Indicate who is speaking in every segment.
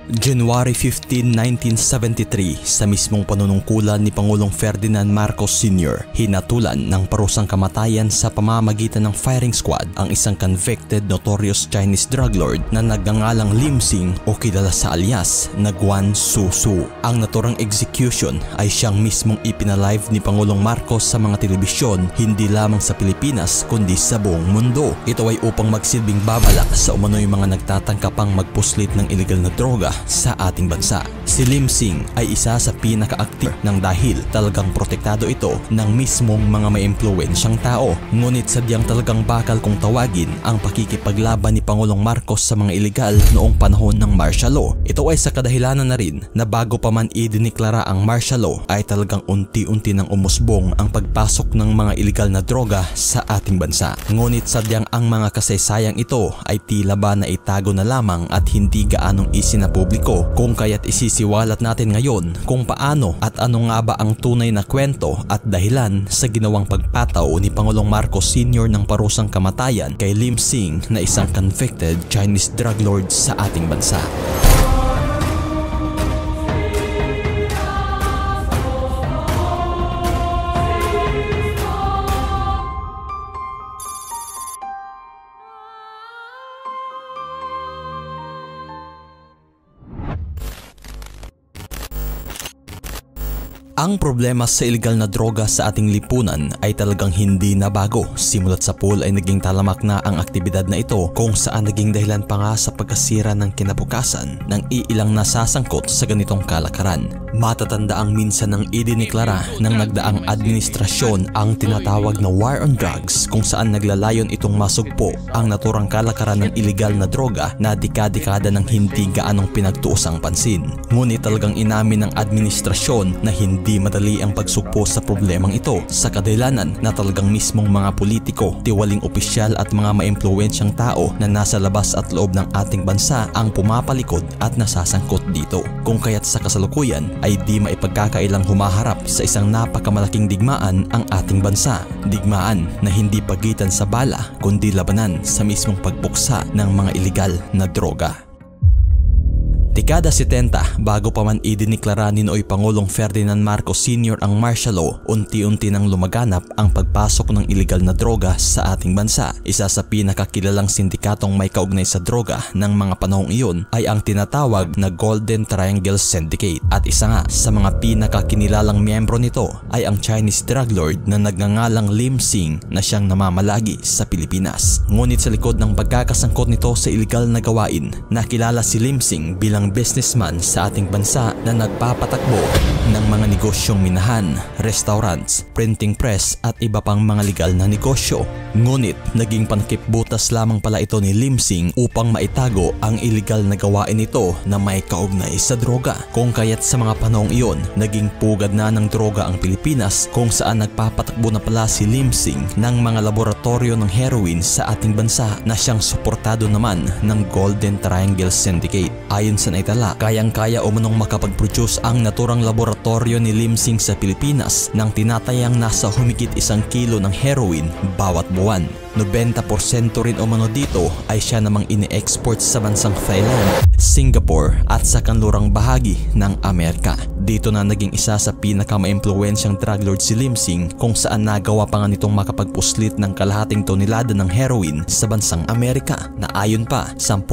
Speaker 1: January 15, 1973, sa mismong panunungkulan ni Pangulong Ferdinand Marcos Sr., hinatulan ng parusang kamatayan sa pamamagitan ng firing squad ang isang convicted notorious Chinese drug lord na nagngangalang Lim Sing o kilala sa alias na Guan Susu. Ang naturang execution ay siyang mismong ipinalive ni Pangulong Marcos sa mga telebisyon hindi lamang sa Pilipinas kundi sa buong mundo. Ito ay upang magsilbing babala sa umano'y mga nagtatangkapang magpuslit ng illegal na droga sa ating bansa. Si Lim Sing ay isa sa pinaka-active ng dahil talagang protektado ito ng mismong mga may impluwensyang tao. Ngunit sadyang talagang bakal kung tawagin ang pakikipaglaban ni Pangulong Marcos sa mga illegal noong panahon ng martial law. Ito ay sa kadahilanan na rin na bago pa man idineklara ang martial law ay talagang unti-unti nang umusbong ang pagpasok ng mga illegal na droga sa ating bansa. Ngunit sadyang ang mga kasaysayang ito ay tila ba na itago na lamang at hindi gaanong isinapubliko, kung kaya't isisiwalat natin ngayon kung paano at ano nga ba ang tunay na kwento at dahilan sa ginawang pagpataw ni Pangulong Marcos Sr. ng parusang kamatayan kay Lim Sing na isang convicted Chinese drug lord sa ating bansa. Ang problema sa illegal na droga sa ating lipunan ay talagang hindi na bago. Simulat sa pool ay naging talamak na ang aktibidad na ito kung saan naging dahilan pa nga sa pagkasira ng kinabukasan ng iilang nasasangkot sa ganitong kalakaran. Matatanda ang minsan ng idineklara ng nagdaang administrasyon ang tinatawag na War on Drugs, kung saan naglalayon itong masugpo ang naturang kalakaran ng illegal na droga na dekada-dekada ng hindi gaanong pinagtuusang pansin. Ngunit talagang inamin ng administrasyon na hindi madali ang pagsugpo sa problemang ito sa kadahilanan na talagang mismong mga politiko, tiwaling opisyal at mga maimpluwensyang tao na nasa labas at loob ng ating bansa ang pumapalikod at nasasangkot dito. Kung kaya't sa kasalukuyan ay di maipagkakailang humaharap sa isang napakamalaking digmaan ang ating bansa. Digmaan na hindi pagitan sa bala kundi labanan sa mismong pagbuksa ng mga iligal na droga. Dekada 70 bago pa man idineklara ni nooy Pangulong Ferdinand Marcos Sr. ang martial law, unti-unti nang lumaganap ang pagpasok ng illegal na droga sa ating bansa. Isa sa pinakakilalang sindikatong may kaugnay sa droga ng mga panahong iyon ay ang tinatawag na Golden Triangle Syndicate, at isa nga sa mga pinakakinilalang miyembro nito ay ang Chinese drug lord na nagngangalang Lim Sing na siyang namamalagi sa Pilipinas. Ngunit sa likod ng pagkakasangkot nito sa illegal na gawain, nakilala si Lim Sing bilang businessman sa ating bansa na nagpapatakbo ng mga negosyong minahan, restaurants, printing press at iba pang mga legal na negosyo. Ngunit naging panakipbutas lamang pala ito ni Lim Sing upang maitago ang illegal na gawain nito na may kaugnay sa droga. Kung kaya't sa mga panahong iyon, naging pugad na ng droga ang Pilipinas, kung saan nagpapatakbo na pala si Lim Sing ng mga laboratorio ng heroin sa ating bansa na siyang suportado naman ng Golden Triangle Syndicate. Ayon sa naitala, kayang-kaya umanong makapag-produce ang naturang laboratorio ni Lim Sing sa Pilipinas ng tinatayang nasa humigit 1 kilo ng heroin bawat buwan. 90% rin umano dito ay siya namang ini-export sa bansang Thailand, Singapore at sa kanlurang bahagi ng Amerika. Dito na naging isa sa pinaka-maimpluwensyang drug lord si Lim Sing, kung saan nagawa pa nga nitong makapagpuslit ng kalahating tonelada ng heroin sa bansang Amerika, na ayon pa 10%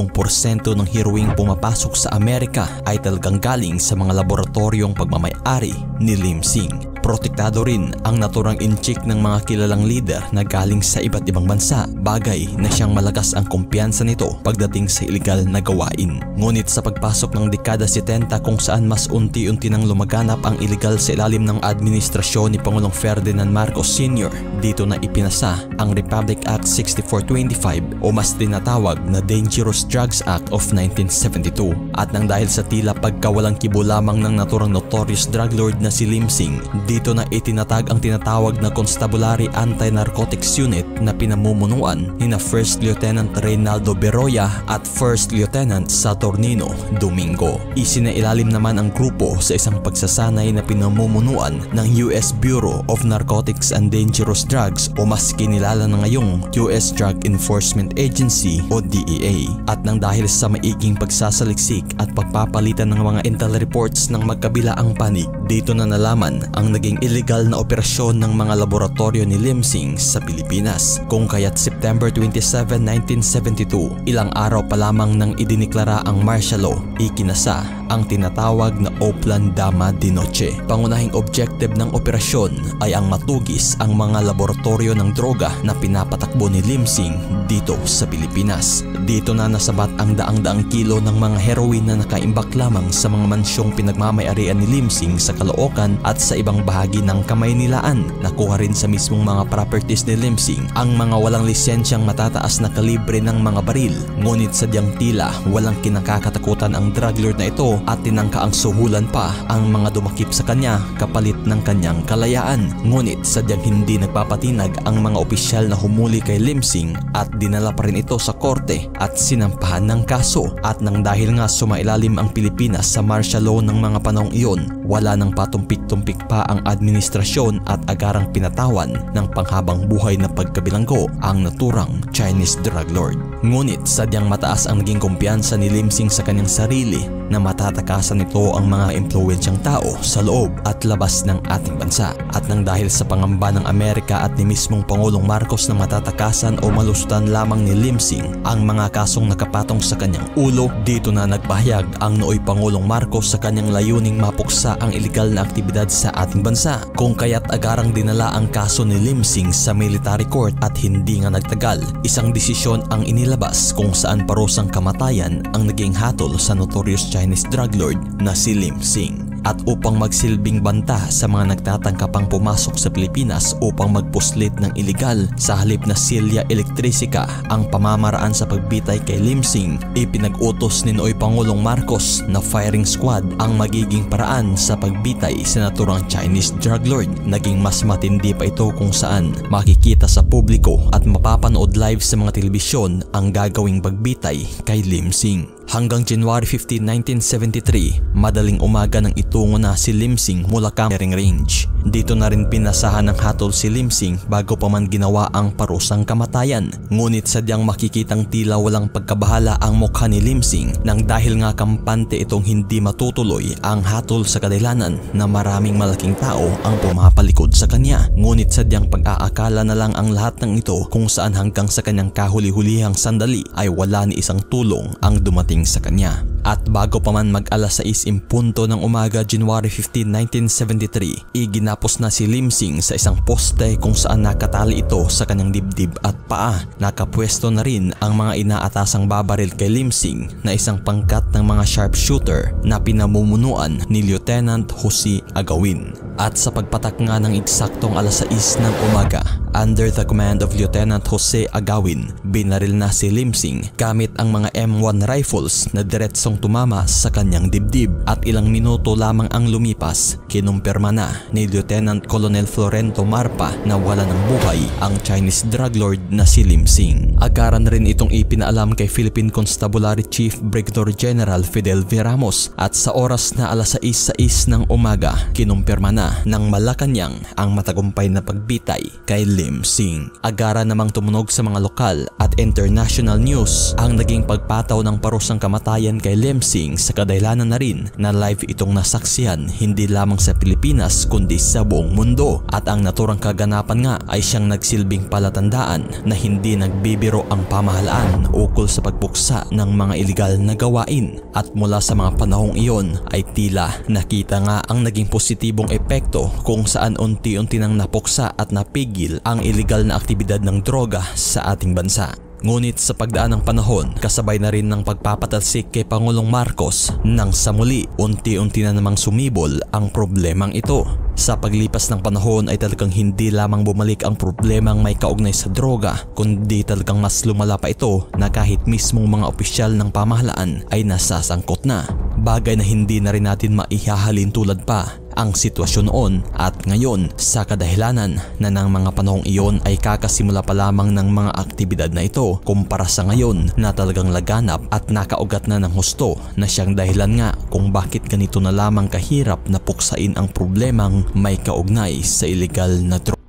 Speaker 1: ng heroin pumapasok sa Amerika ay talagang galing sa mga laboratoryong pagmamay-ari ni Lim Sing. Protektado rin ang naturang inchik ng mga kilalang leader na galing sa iba't ibang bansa, bagay na siyang malakas ang kumpiyansa nito pagdating sa iligal na gawain. Ngunit sa pagpasok ng dekada 70, kung saan mas unti-unti nang lumaganap ang iligal sa ilalim ng administrasyon ni Pangulong Ferdinand Marcos Sr., dito na ipinasa ang Republic Act 6425 o mas tinatawag na Dangerous Drugs Act of 1972. At nang dahil sa tila pagkawalang kibo lamang ng naturang notorious drug lord na si Lim Sing, dito na itinatag ang tinatawag na Constabulary Anti-Narcotics Unit na pinamumunuan ni na First Lieutenant Reynaldo Beroya at First Lieutenant Saturnino Domingo. Isinailalim naman ang grupo sa isang pagsasanay na pinamumunuan ng US Bureau of Narcotics and Dangerous Drugs o mas kinilala na ngayong US Drug Enforcement Agency o DEA. At nang dahil sa maiging pagsasaliksik at pagpapalitan ng mga intel reports ng magkabilaang panig, dito na nalaman ang naging illegal na operasyon ng mga laboratorio ni Lim Sing sa Pilipinas. Kung kaya't September 27, 1972, ilang araw pa lamang nang idiniklara ang martial law, ikinasa ang tinatawag na Oplan Dama de Noche. Pangunahing objective ng operasyon ay ang matugis ang mga laboratorio ng droga na pinapatakbo ni Lim Sing dito sa Pilipinas. Dito na nasabat ang daang-daang kilo ng mga heroin na nakaimbak lamang sa mga mansyong pinagmamay-arian ni Lim Sing sa Caloocan at sa ibang bahagi ng Kamaynilaan. Nakuha rin sa mismong mga properties ni Lim Sing ang mga walang lisensyang matataas na kalibre ng mga baril. Ngunit sadyang tila walang kinakakatakutan ang drug lord na ito at tinangka ang suhulan pa ang mga dumakip sa kanya kapalit ng kanyang kalayaan. Ngunit sadyang hindi nagpapatinag ang mga opisyal na humuli kay Lim Sing at dinala pa rin ito sa korte at sinampahan ng kaso. At nang dahil nga sumailalim ang Pilipinas sa martial law ng mga panahong iyon, wala nang patumpik-tumpik pa ang administrasyon at agarang pinatawan ng panghabang buhay na pagkabilanggo ang naturang Chinese drug lord. Ngunit sadyang mataas ang naging kumpiyansa ni Lim Sing sa kanyang sarili na matatakasan nito ang mga impluwensyang tao sa loob at labas ng ating bansa. At nang dahil sa pangamba ng Amerika at ni mismong Pangulong Marcos na matatakasan o malusutan lamang ni Lim Sing ang mga kasong nakapatong sa kanyang ulo, dito na nagpahayag ang nooy Pangulong Marcos sa kanyang layuning mapuksa ang ilegal na aktibidad sa ating bansa. Kung kaya't agarang dinala ang kaso ni Lim Sing sa military court at hindi nga nagtagal, isang desisyon ang inilabas kung saan parusang kamatayan ang naging hatol sa notorious Chinese drug lord na si Lim Sing. At upang magsilbing banta sa mga nagtatangkapang pumasok sa Pilipinas upang magpuslit ng ilegal sa halip na silya elektrika ang pamamaraan sa pagbitay kay Lim Sing, ipinag-utos ni nooy Pangulong Marcos na firing squad ang magiging paraan sa pagbitay sa naturang Chinese drug lord. Naging mas matindi pa ito kung saan makikita sa publiko at mapapanood live sa mga telebisyon ang gagawing pagbitay kay Lim Sing. Hanggang January 15, 1973, madaling umaga nang itungo na si Lim Sing mula firing range. Dito na rin pinasahan ng hatol si Lim Sing bago pa man ginawa ang parusang kamatayan. Ngunit sadyang makikitang tila walang pagkabahala ang mukha ni Lim Sing nang dahil nga kampante itong hindi matutuloy ang hatol sa kadahilanan na maraming malaking tao ang pumapalikod sa kanya. Ngunit sadyang pag-aakala na lang ang lahat ng ito kung saan hanggang sa kanyang kahuli-hulihang sandali ay wala ni isang tulong ang dumating sa kanya. At bago pa man mag-alas 6 punto ng umaga January 15, 1973, iginapos na si Lim Sing sa isang poste kung saan nakatali ito sa kanyang dibdib at paa. Nakapwesto na rin ang mga inaatasang babaril kay Lim Sing na isang pangkat ng mga sharpshooter na pinamumunuan ni Lieutenant Jose Agawin. At sa pagpatak nga ng eksaktong alas 6 ng umaga, under the command of Lieutenant Jose Agawin, binaril na si Lim Sing gamit ang mga M1 rifles na diretsong tumama sa kanyang dibdib. At ilang minuto lamang ang lumipas, kinumpirma na ni Lieutenant Colonel Florento Marpa na wala ng buhay ang Chinese drug lord na si Lim Sing. Agaran rin itong ipinaalam kay Philippine Constabulary Chief Brigadier General Fidel V. Ramos at sa oras na alas 6:06 ng umaga, kinumpirma na ng Malacanang ang matagumpay na pagbitay kay Lim Sing. Agara namang tumunog sa mga lokal at international news ang naging pagpataw ng parusang kamatayan kay Lim Sing sa kadahilanan na rin na live itong nasaksihan hindi lamang sa Pilipinas kundi sa buong mundo. At ang naturang kaganapan nga ay siyang nagsilbing palatandaan na hindi nagbibiro ang pamahalaan ukol sa pagpuksa ng mga ilegal na gawain. At mula sa mga panahong iyon ay tila nakita nga ang naging positibong epekto kung saan unti-unti nang napuksa at napigil ang ilegal na aktibidad ng droga sa ating bansa. Ngunit sa pagdaan ng panahon, kasabay na rin ng pagpapatalsik kay Pangulong Marcos nang sa muli unti-unti na namang sumibol ang problemang ito. Sa paglipas ng panahon ay talagang hindi lamang bumalik ang problemang may kaugnay sa droga, kundi talagang mas lumala pa ito na kahit mismong mga opisyal ng pamahalaan ay nasasangkot na. Bagay na hindi na rin natin maihahalin tulad pa ang sitwasyon noon at ngayon sa kadahilanan na ng mga panahong iyon ay kakasimula pa lamang ng mga aktibidad na ito kumpara sa ngayon na talagang laganap at nakaugat na ng husto na siyang dahilan nga kung bakit ganito na lamang kahirap na puksain ang problemang may kaugnay sa illegal na droga.